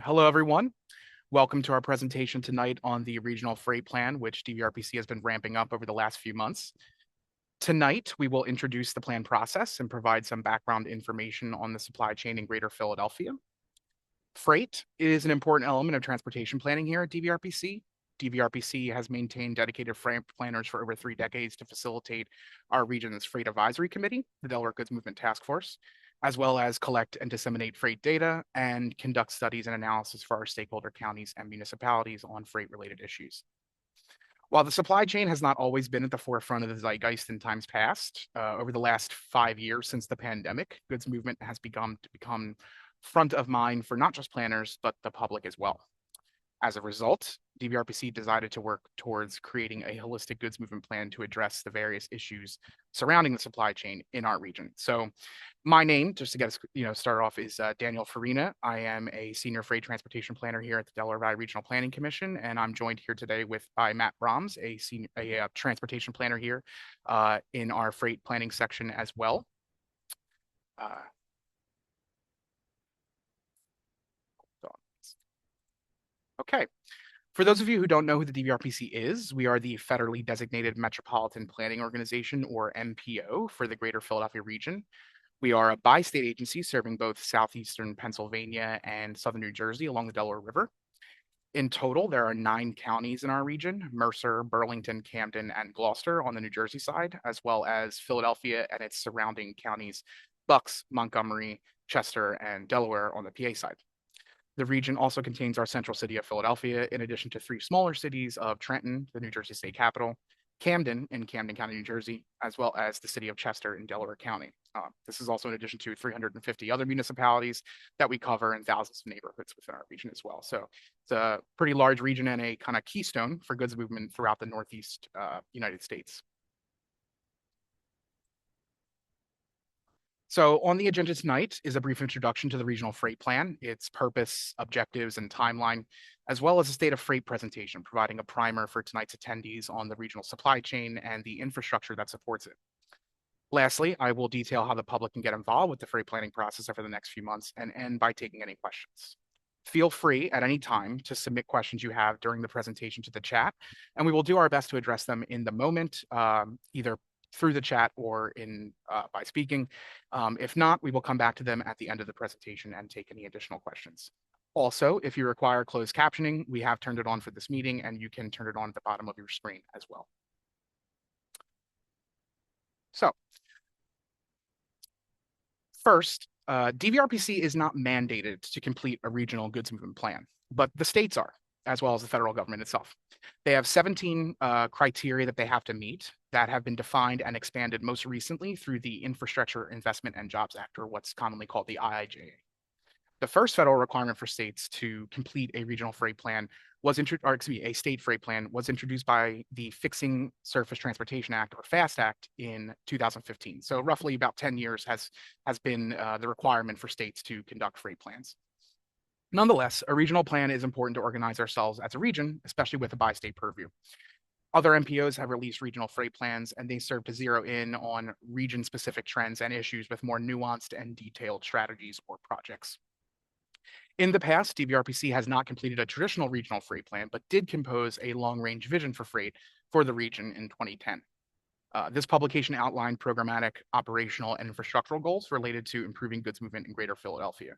Hello, everyone. Welcome to our presentation tonight on the regional freight plan, which DVRPC has been ramping up over the last few months. Tonight, we will introduce the plan process and provide some background information on the supply chain in Greater Philadelphia. Freight is an important element of transportation planning here at DVRPC. DVRPC has maintained dedicated freight planners for over 3 decades to facilitate our region's Freight Advisory Committee, the Delaware Goods Movement Task Force, as well as collect and disseminate freight data and conduct studies and analysis for our stakeholder counties and municipalities on freight-related issues. While the supply chain has not always been at the forefront of the zeitgeist in times past, over the last 5 years since the pandemic, goods movement has begun to become front of mind for not just planners, but the public as well. As a result, DVRPC decided to work towards creating a holistic goods movement plan to address the various issues surrounding the supply chain in our region. So my name, just to get us started off, is Daniel Farina. I am a senior freight transportation planner here at the Delaware Valley Regional Planning Commission, and I'm joined here today by Matt Brahms, a transportation planner here in our freight planning section as well. Okay. For those of you who don't know who the DVRPC is, we are the federally designated Metropolitan Planning Organization, or MPO, for the Greater Philadelphia region. We are a bi-state agency serving both southeastern Pennsylvania and southern New Jersey along the Delaware River. In total, there are 9 counties in our region: Mercer, Burlington, Camden, and Gloucester on the New Jersey side, as well as Philadelphia and its surrounding counties, Bucks, Montgomery, Chester, and Delaware on the PA side. The region also contains our central city of Philadelphia, in addition to 3 smaller cities of Trenton, the New Jersey state capital, Camden in Camden County, New Jersey, as well as the city of Chester in Delaware County. This is also in addition to 350 other municipalities that we cover and thousands of neighborhoods within our region as well. So it's a pretty large region and a kind of keystone for goods movement throughout the Northeast United States. So on the agenda tonight is a brief introduction to the regional freight plan, its purpose, objectives, and timeline, as well as a state of freight presentation, providing a primer for tonight's attendees on the regional supply chain and the infrastructure that supports it. Lastly, I will detail how the public can get involved with the freight planning process over the next few months and end by taking any questions. Feel free at any time to submit questions you have during the presentation to the chat, and we will do our best to address them in the moment, either through the chat or by speaking. If not, we will come back to them at the end of the presentation and take any additional questions. Also, if you require closed captioning, we have turned it on for this meeting, and you can turn it on at the bottom of your screen as well. So first, DVRPC is not mandated to complete a regional goods movement plan, but the states are, as well as the federal government itself. They have 17 criteria that they have to meet that have been defined and expanded most recently through the Infrastructure Investment and Jobs Act, or what's commonly called the IIJA. The first federal requirement for states to complete a regional freight plan a state freight plan was introduced by the Fixing Surface Transportation Act, or FAST Act, in 2015. So roughly about 10 years has been the requirement for states to conduct freight plans. Nonetheless, a regional plan is important to organize ourselves as a region, especially with a bi-state purview. Other MPOs have released regional freight plans, and they serve to zero in on region-specific trends and issues with more nuanced and detailed strategies or projects. In the past, DVRPC has not completed a traditional regional freight plan, but did compose a long-range vision for freight for the region in 2010. This publication outlined programmatic, operational, and infrastructural goals related to improving goods movement in Greater Philadelphia.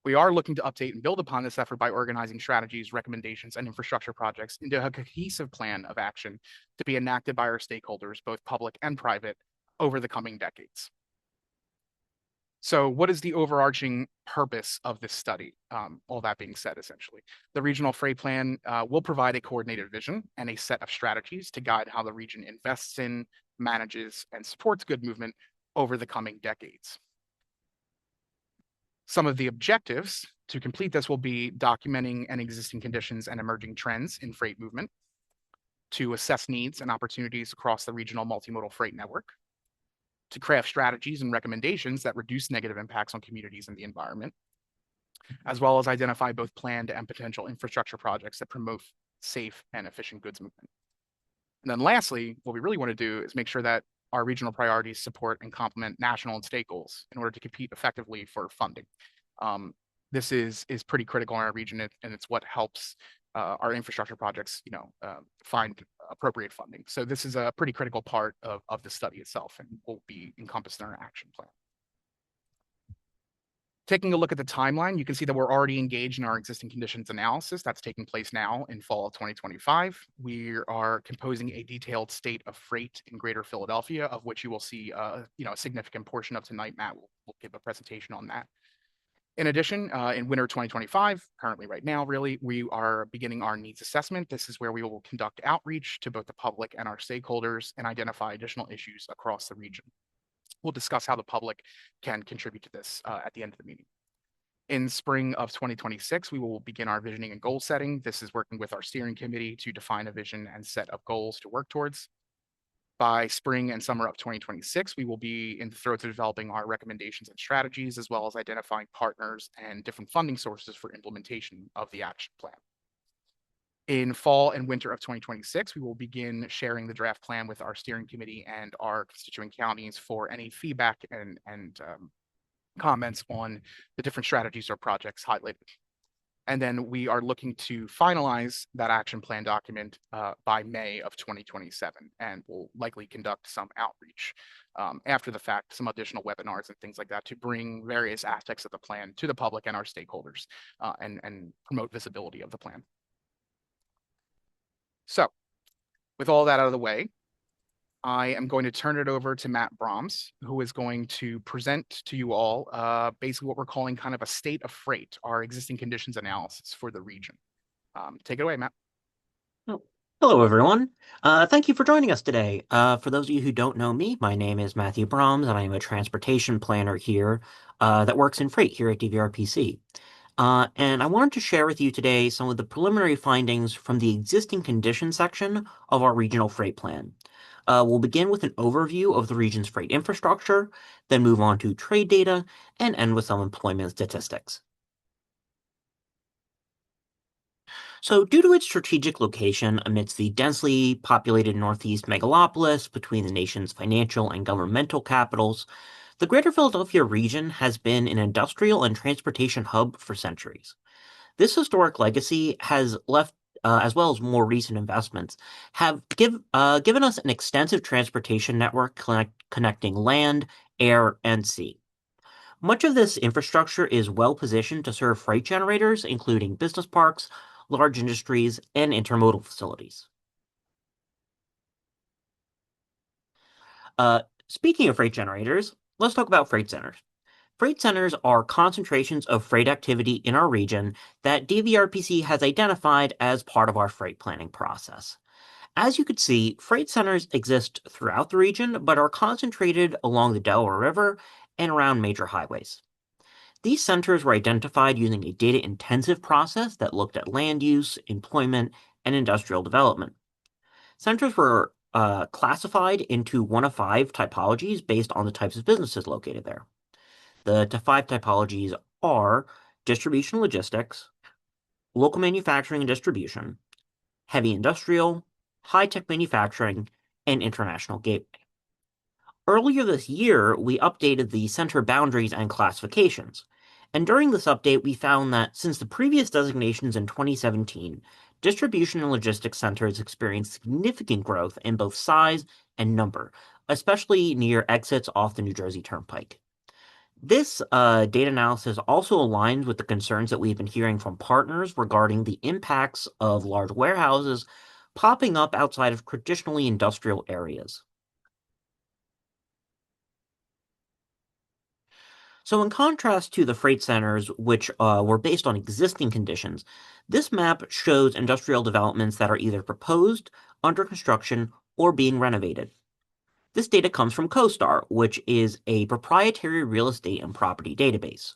We are looking to update and build upon this effort by organizing strategies, recommendations, and infrastructure projects into a cohesive plan of action to be enacted by our stakeholders, both public and private, over the coming decades. So what is the overarching purpose of this study? All that being said, essentially, the regional freight plan will provide a coordinated vision and a set of strategies to guide how the region invests in, manages, and supports good movement over the coming decades. Some of the objectives to complete this will be documenting any existing conditions and emerging trends in freight movement, to assess needs and opportunities across the regional multimodal freight network, to craft strategies and recommendations that reduce negative impacts on communities and the environment, as well as identify both planned and potential infrastructure projects that promote safe and efficient goods movement. And then lastly, what we really want to do is make sure that our regional priorities support and complement national and state goals in order to compete effectively for funding. This is pretty critical in our region, and it's what helps our infrastructure projects, find appropriate funding. So this is a pretty critical part of the study itself, and will be encompassed in our action plan. Taking a look at the timeline, you can see that we're already engaged in our existing conditions analysis that's taking place now in fall of 2025. We are composing a detailed state of freight in Greater Philadelphia, of which you will see a significant portion of tonight. Matt will give a presentation on that. In addition, in winter 2025, currently right now, really, we are beginning our needs assessment. This is where we will conduct outreach to both the public and our stakeholders and identify additional issues across the region. We'll discuss how the public can contribute to this at the end of the meeting. In spring of 2026, we will begin our visioning and goal setting. This is working with our steering committee to define a vision and set of goals to work towards. By spring and summer of 2026, we will be in the throes of developing our recommendations and strategies, as well as identifying partners and different funding sources for implementation of the action plan. In fall and winter of 2026, we will begin sharing the draft plan with our steering committee and our constituent counties for any feedback and comments on the different strategies or projects highlighted. And then we are looking to finalize that action plan document by May of 2027, and we'll likely conduct some outreach after the fact, some additional webinars and things like that to bring various aspects of the plan to the public and our stakeholders and promote visibility of the plan. So with all that out of the way, I am going to turn it over to Matt Brahms, who is going to present to you all basically what we're calling kind of a state of freight, our existing conditions analysis for the region. Take it away, Matt. Oh, hello, everyone. Thank you for joining us today. For those of you who don't know me, my name is Matthew Brahms, and I am a transportation planner here that works in freight here at DVRPC. And I wanted to share with you today some of the preliminary findings from the existing condition section of our regional freight plan. We'll begin with an overview of the region's freight infrastructure, then move on to trade data, and end with some employment statistics. So, due to its strategic location amidst the densely populated Northeast megalopolis between the nation's financial and governmental capitals, the Greater Philadelphia region has been an industrial and transportation hub for centuries. This historic legacy has left, as well as more recent investments, have given us an extensive transportation network connecting land, air, and sea. Much of this infrastructure is well positioned to serve freight generators, including business parks, large industries, and intermodal facilities. Speaking of freight generators, let's talk about freight centers. Freight centers are concentrations of freight activity in our region that DVRPC has identified as part of our freight planning process. As you could see, freight centers exist throughout the region, but are concentrated along the Delaware River and around major highways. These centers were identified using a data-intensive process that looked at land use, employment, and industrial development. Centers were classified into one of five typologies based on the types of businesses located there. The five typologies are distribution logistics, local manufacturing and distribution, heavy industrial, high-tech manufacturing, and international gateway. Earlier this year, we updated the center boundaries and classifications. And during this update, we found that since the previous designations in 2017, distribution and logistics centers experienced significant growth in both size and number, especially near exits off the New Jersey Turnpike. This data analysis also aligns with the concerns that we've been hearing from partners regarding the impacts of large warehouses popping up outside of traditionally industrial areas. So in contrast to the freight centers, which were based on existing conditions, this map shows industrial developments that are either proposed, under construction, or being renovated. This data comes from CoStar, which is a proprietary real estate and property database.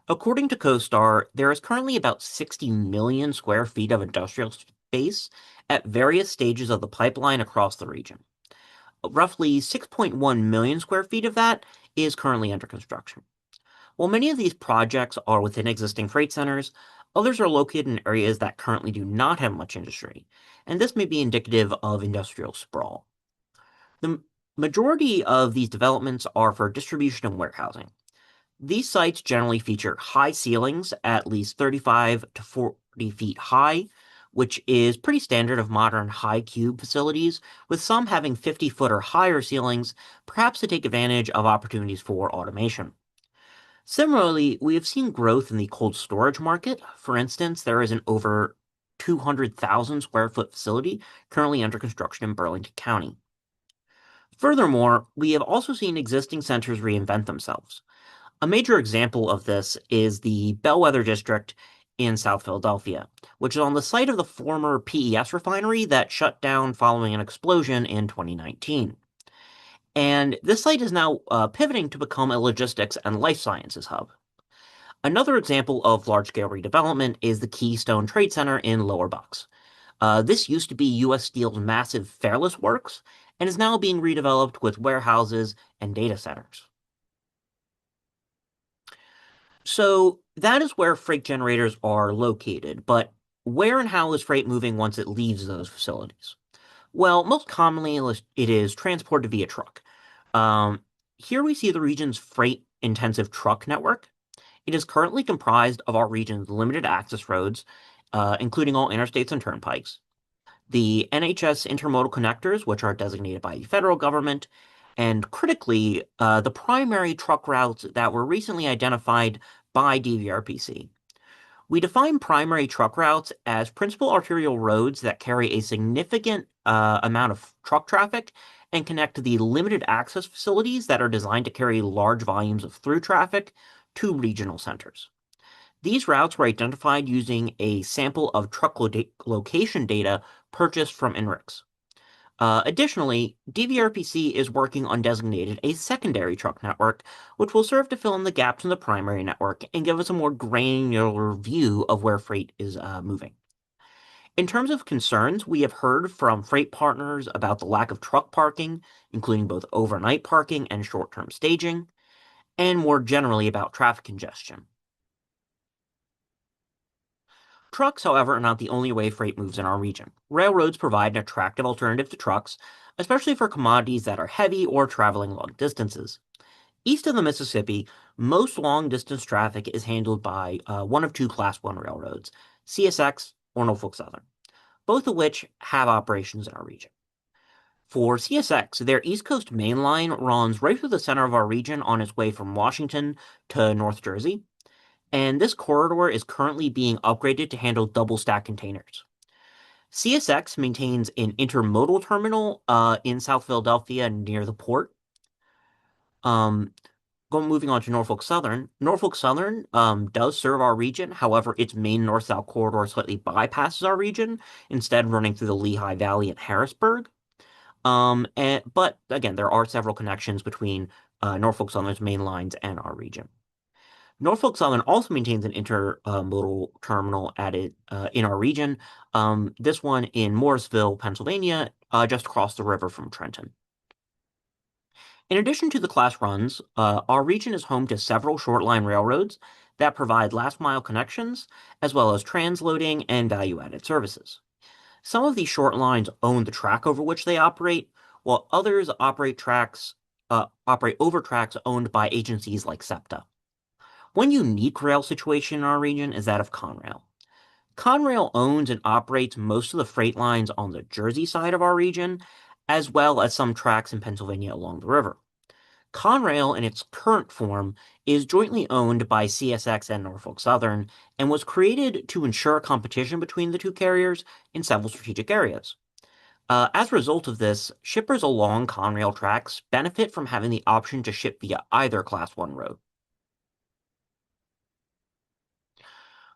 According to CoStar, there is currently about 60 million square feet of industrial space at various stages of the pipeline across the region. Roughly 6.1 million square feet of that is currently under construction. While many of these projects are within existing freight centers, others are located in areas that currently do not have much industry, and this may be indicative of industrial sprawl. The majority of these developments are for distribution and warehousing. These sites generally feature high ceilings, at least 35 to 40 feet high, which is pretty standard of modern high cube facilities, with some having 50-foot or higher ceilings, perhaps to take advantage of opportunities for automation. Similarly, we have seen growth in the cold storage market. For instance, there is an over 200,000 square foot facility currently under construction in Burlington County. Furthermore, we have also seen existing centers reinvent themselves. A major example of this is the Bellwether District in South Philadelphia, which is on the site of the former PES refinery that shut down following an explosion in 2019. And this site is now pivoting to become a logistics and life sciences hub. Another example of large-scale redevelopment is the Keystone Trade Center in Lower Bucks. This used to be U.S. Steel's massive Fairless Works and is now being redeveloped with warehouses and data centers. So that is where freight generators are located, but where and how is freight moving once it leaves those facilities? Well, most commonly it is transported via truck. Um, Here we see the region's freight-intensive truck network. It is currently comprised of our region's limited access roads, including all interstates and turnpikes, the NHS intermodal connectors, which are designated by the federal government, and critically, the primary truck routes that were recently identified by DVRPC. We define primary truck routes as principal arterial roads that carry a significant amount of truck traffic and connect to the limited access facilities that are designed to carry large volumes of through traffic to regional centers. These routes were identified using a sample of truck location data purchased from INRIX. Additionally, DVRPC is working on designated a secondary truck network, which will serve to fill in the gaps in the primary network and give us a more granular view of where freight is moving. In terms of concerns, we have heard from freight partners about the lack of truck parking, including both overnight parking and short-term staging, and more generally about traffic congestion. Trucks, however, are not the only way freight moves in our region. Railroads provide an attractive alternative to trucks, especially for commodities that are heavy or traveling long distances. East of the Mississippi, most long-distance traffic is handled by one of two Class 1 railroads, CSX or Norfolk Southern, both of which have operations in our region. For CSX, their East Coast main line runs right through the center of our region on its way from Washington to North Jersey, and this corridor is currently being upgraded to handle double-stack containers. CSX maintains an intermodal terminal in South Philadelphia near the port. Moving on to Norfolk Southern. Norfolk Southern does serve our region. However, its main north-south corridor slightly bypasses our region, instead running through the Lehigh Valley and Harrisburg. But again, there are several connections between Norfolk Southern's main lines and our region. Norfolk Southern also maintains an intermodal terminal in our region. This one in Morrisville, Pennsylvania, just across the river from Trenton. In addition to the class runs, our region is home to several short line railroads that provide last mile connections, as well as transloading and value-added services. Some of these short lines own the track over which they operate, while others operate over tracks owned by agencies like SEPTA. One unique rail situation in our region is that of Conrail. Conrail owns and operates most of the freight lines on the Jersey side of our region, as well as some tracks in Pennsylvania along the river. Conrail, in its current form, is jointly owned by CSX and Norfolk Southern and was created to ensure competition between the two carriers in several strategic areas. As a result of this, shippers along Conrail tracks benefit from having the option to ship via either Class 1 road.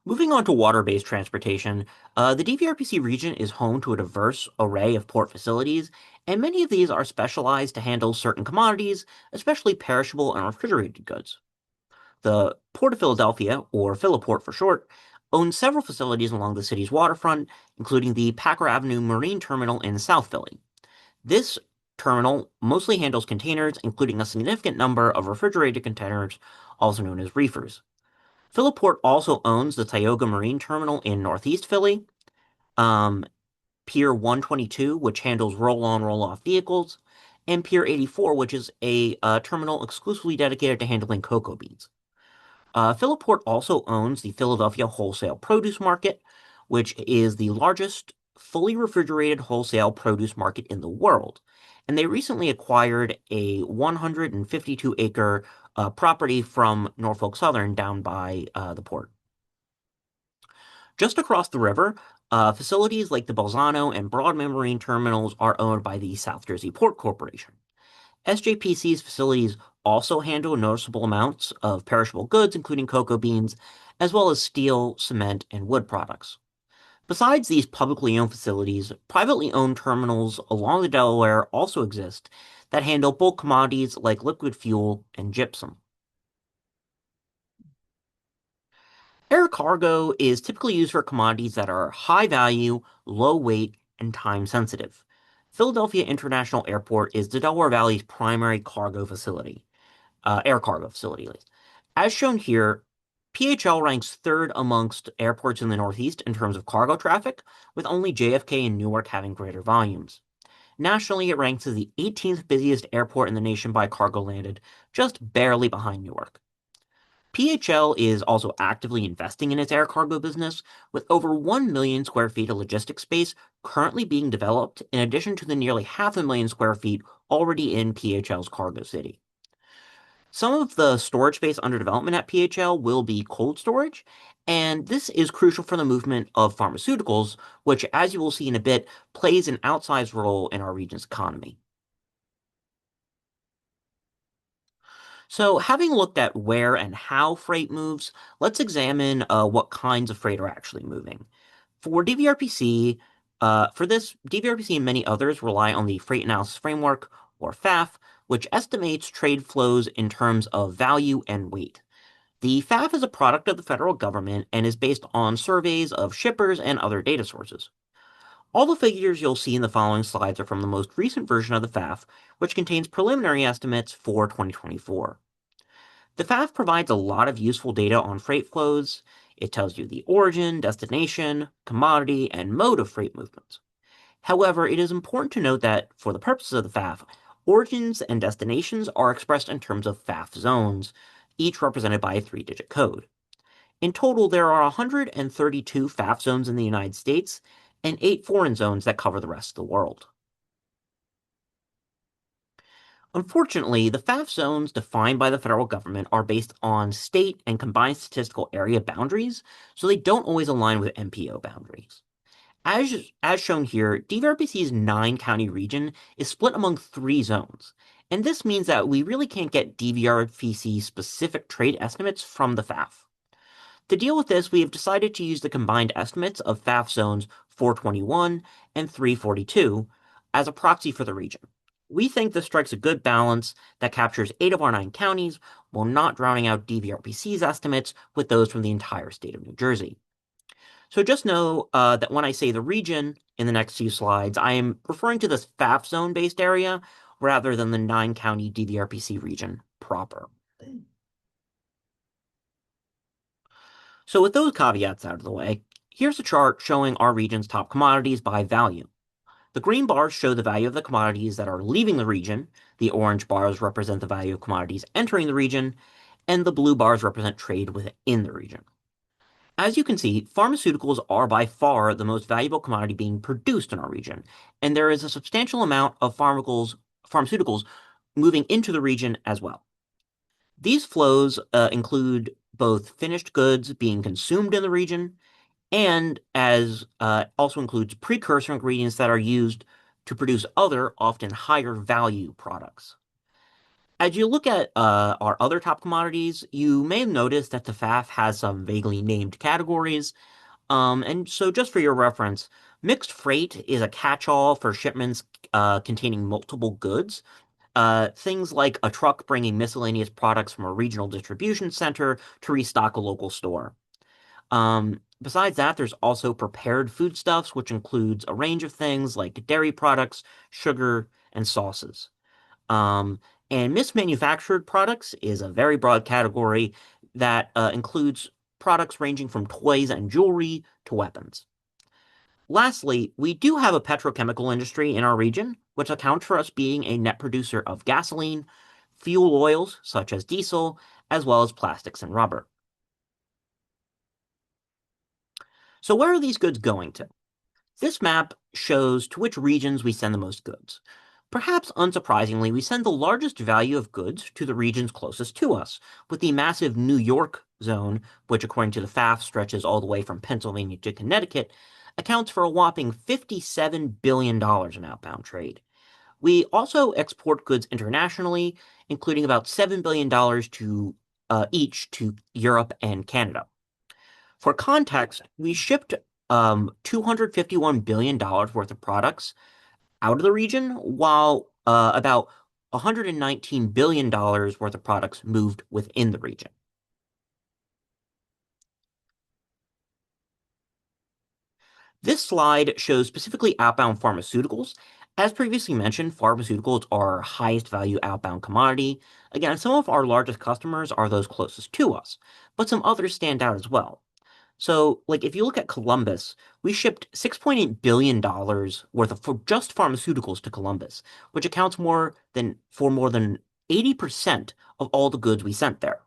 Moving on to water-based transportation, the DVRPC region is home to a diverse array of port facilities, and many of these are specialized to handle certain commodities, especially perishable and refrigerated goods. The Port of Philadelphia, or Philiport for short, owns several facilities along the city's waterfront, including the Packer Avenue Marine Terminal in South Philly. This terminal mostly handles containers, including a significant number of refrigerated containers, also known as reefers. Philiport also owns the Tioga Marine Terminal in Northeast Philly, Pier 122, which handles roll-on, roll-off vehicles, and Pier 84, which is a terminal exclusively dedicated to handling cocoa beans. Philiport also owns the Philadelphia wholesale produce market, which is the largest fully refrigerated wholesale produce market in the world. And they recently acquired a 152-acre property from Norfolk Southern down by the port. Just across the river, facilities like the Bolzano and Broadman Marine Terminals are owned by the South Jersey Port Corporation. SJPC's facilities also handle noticeable amounts of perishable goods, including cocoa beans, as well as steel, cement, and wood products. Besides these publicly owned facilities, privately owned terminals along the Delaware also exist that handle bulk commodities like liquid fuel and gypsum. Air cargo is typically used for commodities that are high value, low weight, and time sensitive. Philadelphia International Airport is the Delaware Valley's primary cargo facility, air cargo facility, at least. As shown here, PHL ranks third amongst airports in the Northeast in terms of cargo traffic, with only JFK and Newark having greater volumes. Nationally, it ranks as the 18th busiest airport in the nation by cargo landed, just barely behind Newark. PHL is also actively investing in its air cargo business, with over 1 million square feet of logistics space currently being developed, in addition to the nearly 500,000 square feet already in PHL's Cargo City. Some of the storage space under development at PHL will be cold storage, and this is crucial for the movement of pharmaceuticals, which, as you will see in a bit, plays an outsized role in our region's economy. So, having looked at where and how freight moves, let's examine what kinds of freight are actually moving. For DVRPC, DVRPC and many others rely on the Freight Analysis Framework, or FAF, which estimates trade flows in terms of value and weight. The FAF is a product of the federal government and is based on surveys of shippers and other data sources. All the figures you'll see in the following slides are from the most recent version of the FAF, which contains preliminary estimates for 2024. The FAF provides a lot of useful data on freight flows. It tells you the origin, destination, commodity, and mode of freight movements. However, it is important to note that for the purposes of the FAF, origins and destinations are expressed in terms of FAF zones, each represented by a 3-digit code. In total, there are 132 FAF zones in the United States and 8 foreign zones that cover the rest of the world. Unfortunately, the FAF zones defined by the federal government are based on state and combined statistical area boundaries, so they don't always align with MPO boundaries. As shown here, DVRPC's 9-county region is split among 3 zones, and this means that we really can't get DVRPC-specific trade estimates from the FAF. To deal with this, we have decided to use the combined estimates of FAF zones 421 and 342 as a proxy for the region. We think this strikes a good balance that captures 8 of our 9 counties while not drowning out DVRPC's estimates with those from the entire state of New Jersey. So just know that when I say the region in the next few slides, I am referring to this FAF zone-based area rather than the 9-county DVRPC region proper. So with those caveats out of the way, here's a chart showing our region's top commodities by value. The green bars show the value of the commodities that are leaving the region, the orange bars represent the value of commodities entering the region, and the blue bars represent trade within the region. As you can see, pharmaceuticals are by far the most valuable commodity being produced in our region, and there is a substantial amount of pharmaceuticals moving into the region as well. These flows include both finished goods being consumed in the region, and as also includes precursor ingredients that are used to produce other, often higher value products. As you look at our other top commodities, you may have noticed that the FAF has some vaguely named categories. And so just for your reference, mixed freight is a catch-all for shipments containing multiple goods. Things like a truck bringing miscellaneous products from a regional distribution center to restock a local store. Besides that, there's also prepared foodstuffs, which includes a range of things like dairy products, sugar, and sauces. And mismanufactured products is a very broad category that includes products ranging from toys and jewelry to weapons. Lastly, we do have a petrochemical industry in our region, which accounts for us being a net producer of gasoline, fuel oils such as diesel, as well as plastics and rubber. So where are these goods going to? This map shows to which regions we send the most goods. Perhaps unsurprisingly, we send the largest value of goods to the regions closest to us, with the massive New York zone, which according to the FAF stretches all the way from Pennsylvania to Connecticut, accounts for a whopping $57 billion in outbound trade. We also export goods internationally, including about $7 billion to each to Europe and Canada. For context, we shipped $251 billion worth of products out of the region, while about $119 billion worth of products moved within the region. This slide shows specifically outbound pharmaceuticals. As previously mentioned, pharmaceuticals are our highest value outbound commodity. Again, some of our largest customers are those closest to us, but some others stand out as well. So, like, if you look at Columbus, we shipped $6.8 billion worth of for just pharmaceuticals to Columbus, which accounts for more than 80% of all the goods we sent there.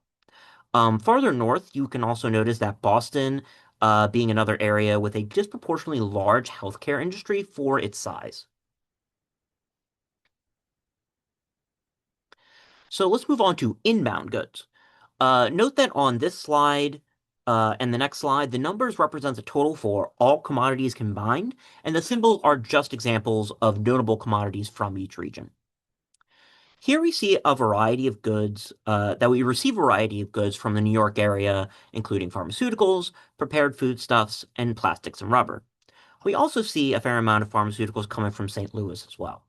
Farther north, you can also notice that Boston, being another area with a disproportionately large healthcare industry for its size. So let's move on to inbound goods. Note that on this slide and the next slide, the numbers represent the total for all commodities combined, and the symbols are just examples of notable commodities from each region. Here we see a variety of goods, that we receive a variety of goods from the New York area, including pharmaceuticals, prepared foodstuffs, and plastics and rubber. We also see a fair amount of pharmaceuticals coming from St. Louis as well.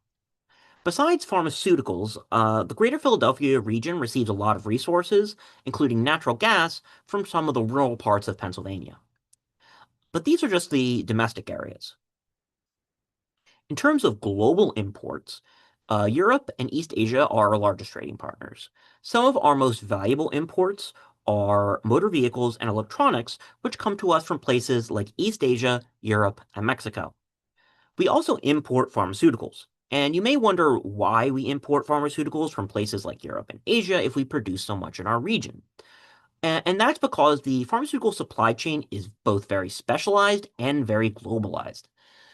Besides pharmaceuticals, the greater Philadelphia region receives a lot of resources, including natural gas, from some of the rural parts of Pennsylvania. But these are just the domestic areas. In terms of global imports, Europe and East Asia are our largest trading partners. Some of our most valuable imports are motor vehicles and electronics, which come to us from places like East Asia, Europe, and Mexico. We also import pharmaceuticals. And you may wonder why we import pharmaceuticals from places like Europe and Asia if we produce so much in our region. And that's because the pharmaceutical supply chain is both very specialized and very globalized.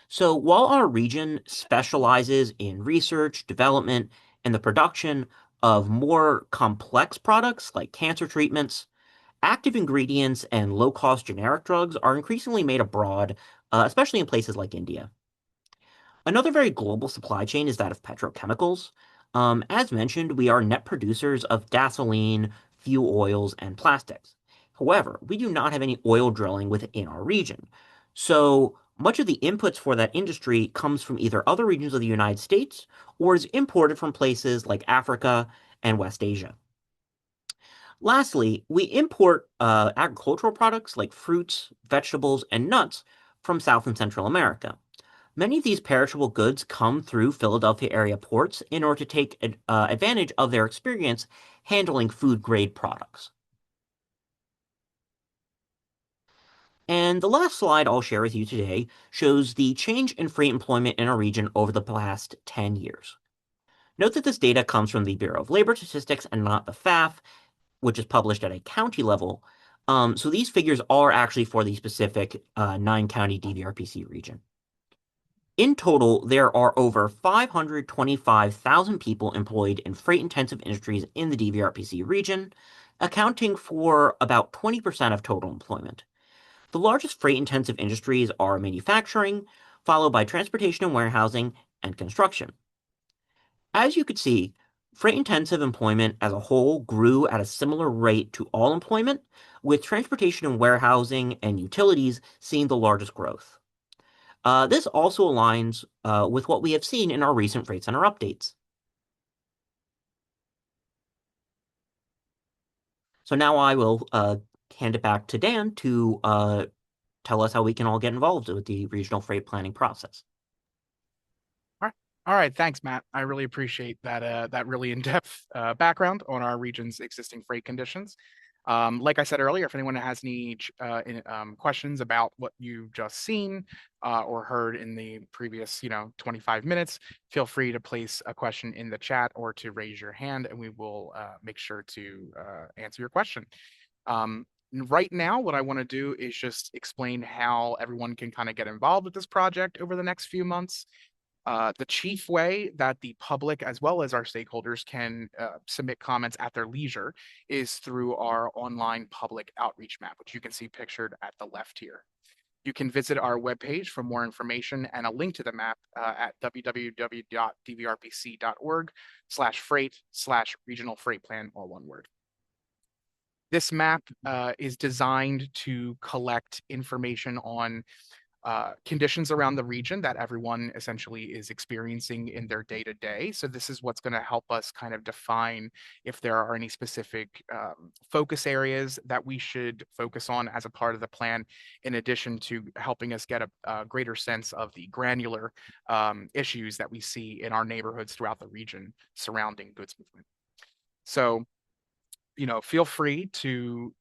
So while our region specializes in research, development, and the production of more complex products like cancer treatments, active ingredients and low-cost generic drugs are increasingly made abroad, especially in places like India. Another very global supply chain is that of petrochemicals. As mentioned, we are net producers of gasoline, fuel oils, and plastics. However, we do not have any oil drilling within our region. So much of the inputs for that industry comes from either other regions of the United States or is imported from places like Africa and West Asia. Lastly, we import agricultural products like fruits, vegetables, and nuts from South and Central America. Many of these perishable goods come through Philadelphia area ports in order to take advantage of their experience handling food-grade products. And the last slide I'll share with you today shows the change in freight employment in our region over the past 10 years. Note that this data comes from the Bureau of Labor Statistics and not the FAF, which is published at a county level. So these figures are actually for the specific 9-county DVRPC region. In total, there are over 525,000 people employed in freight-intensive industries in the DVRPC region, accounting for about 20% of total employment. The largest freight-intensive industries are manufacturing, followed by transportation and warehousing, and construction. As you could see, freight-intensive employment as a whole grew at a similar rate to all employment, with transportation and warehousing and utilities seeing the largest growth. This also aligns with what we have seen in our recent Freight Center updates. So now I will hand it back to Dan to tell us how we can all get involved with the regional freight planning process. All right, thanks, Matt. I really appreciate that really in-depth background on our region's existing freight conditions. Like I said earlier, if anyone has any questions about what you've just seen or heard in the previous, 25 minutes, feel free to place a question in the chat or to raise your hand, and we will make sure to answer your question. right now, what I want to do is just explain how everyone can kind of get involved with this project over the next few months. The chief way that the public, as well as our stakeholders, can submit comments at their leisure is through our online public outreach map, which you can see pictured at the left here. You can visit our webpage for more information and a link to the map at www.dvrpc.org/freight/regional freight plan, all one word. This map is designed to collect information on conditions around the region that everyone essentially is experiencing in their day-to-day. So this is what's going to help us kind of define if there are any specific focus areas that we should focus on as a part of the plan, in addition to helping us get a greater sense of the granular issues that we see in our neighborhoods throughout the region surrounding goods movement. So, feel free to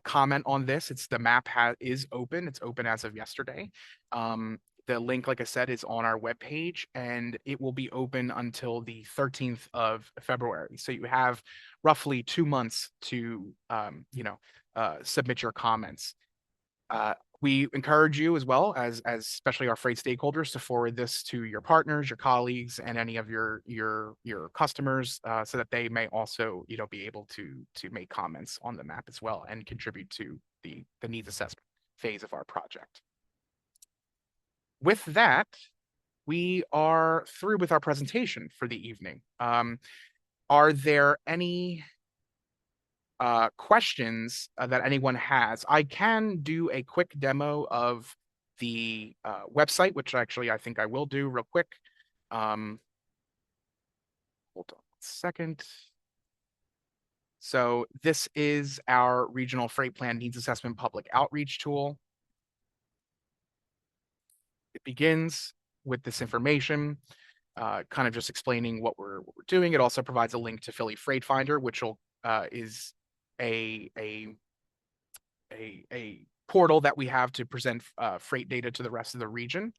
comment on this. The map is open. It's open as of yesterday. The link, like I said, is on our webpage, and it will be open until the 13th of February. So you have roughly 2 months to, submit your comments. We encourage you as well as especially our freight stakeholders to forward this to your partners, your colleagues, and any of your customers, so that they may also be able to make comments on the map as well and contribute to the needs assessment phase of our project. With that, we are through with our presentation for the evening. Are there any questions that anyone has? I can do a quick demo of the website, which actually I think I will do real quick. Hold on a second. So this is our regional freight plan needs assessment public outreach tool. It begins with this information, kind of just explaining what we're doing. It also provides a link to Philly Freight Finder, which is a portal that we have to present freight data to the rest of the region.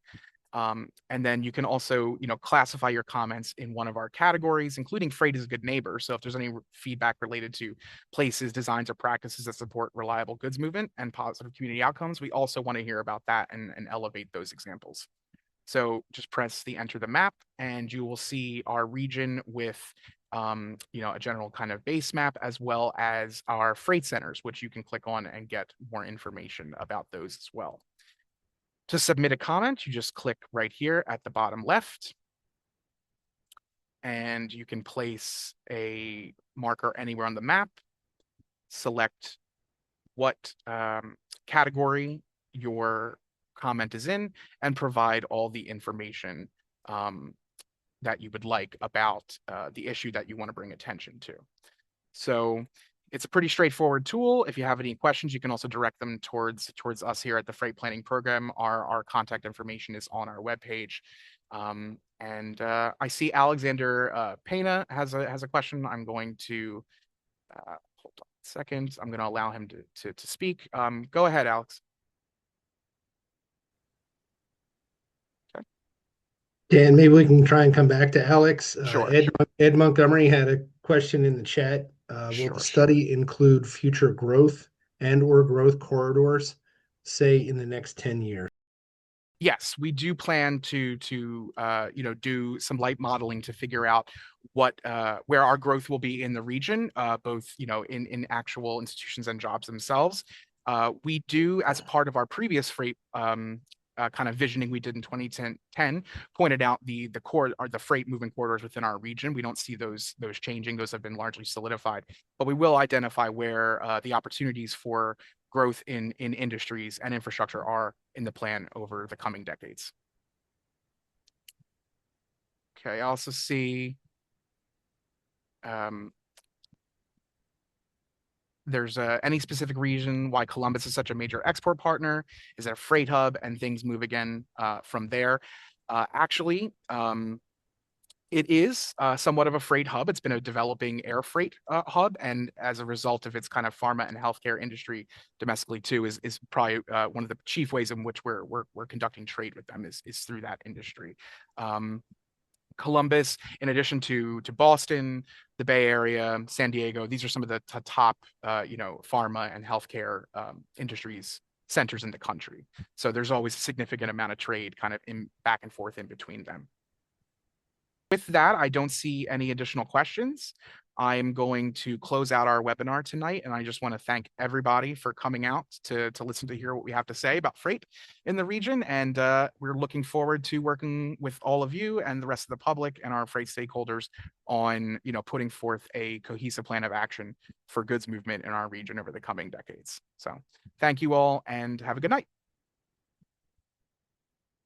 And then you can also, classify your comments in one of our categories, including freight is a good neighbor. So if there's any feedback related to places, designs, or practices that support reliable goods movement and positive community outcomes, we also want to hear about that and elevate those examples. So just press the enter the map, and you will see our region with a general kind of base map, as well as our freight centers, which you can click on and get more information about those as well. To submit a comment, you just click right here at the bottom left, and you can place a marker anywhere on the map, select what category your comment is in, and provide all the information that you would like about the issue that you want to bring attention to. So it's a pretty straightforward tool. If you have any questions, you can also direct them towards us here at the Freight Planning Program. Our contact information is on our webpage. And I see Alexander Pena has a question. I'm going to hold on a second. I'm going to allow him to speak. Go ahead, Alex. Dan, maybe we can try and come back to Alex. Sure. Ed Montgomery had a question in the chat. Will the study include future growth and/or growth corridors, say in the next 10 years? Yes, we do plan to do some light modeling to figure out where our growth will be in the region, both in actual institutions and jobs themselves. We do, as part of our previous freight kind of visioning we did in 2010, pointed out the freight movement corridors within our region. We don't see those changing. Those have been largely solidified, but we will identify where the opportunities for growth in industries and infrastructure are in the plan over the coming decades. Okay, I also see there's any specific reason why Columbus is such a major export partner? Is it a freight hub and things move again from there? Actually, it is somewhat of a freight hub. It's been a developing air freight hub, and as a result of its kind of pharma and healthcare industry domestically too, is probably one of the chief ways in which we're conducting trade with them is through that industry. Columbus, in addition to Boston, the Bay Area, San Diego, these are some of the top, pharma and healthcare industries centers in the country. So there's always a significant amount of trade kind of in back and forth in between them. With that, I don't see any additional questions. I'm going to close out our webinar tonight, and I just want to thank everybody for coming out to listen to hear what we have to say about freight in the region. And we're looking forward to working with all of you and the rest of the public and our freight stakeholders on, putting forth a cohesive plan of action for goods movement in our region over the coming decades. So thank you all and have a good night.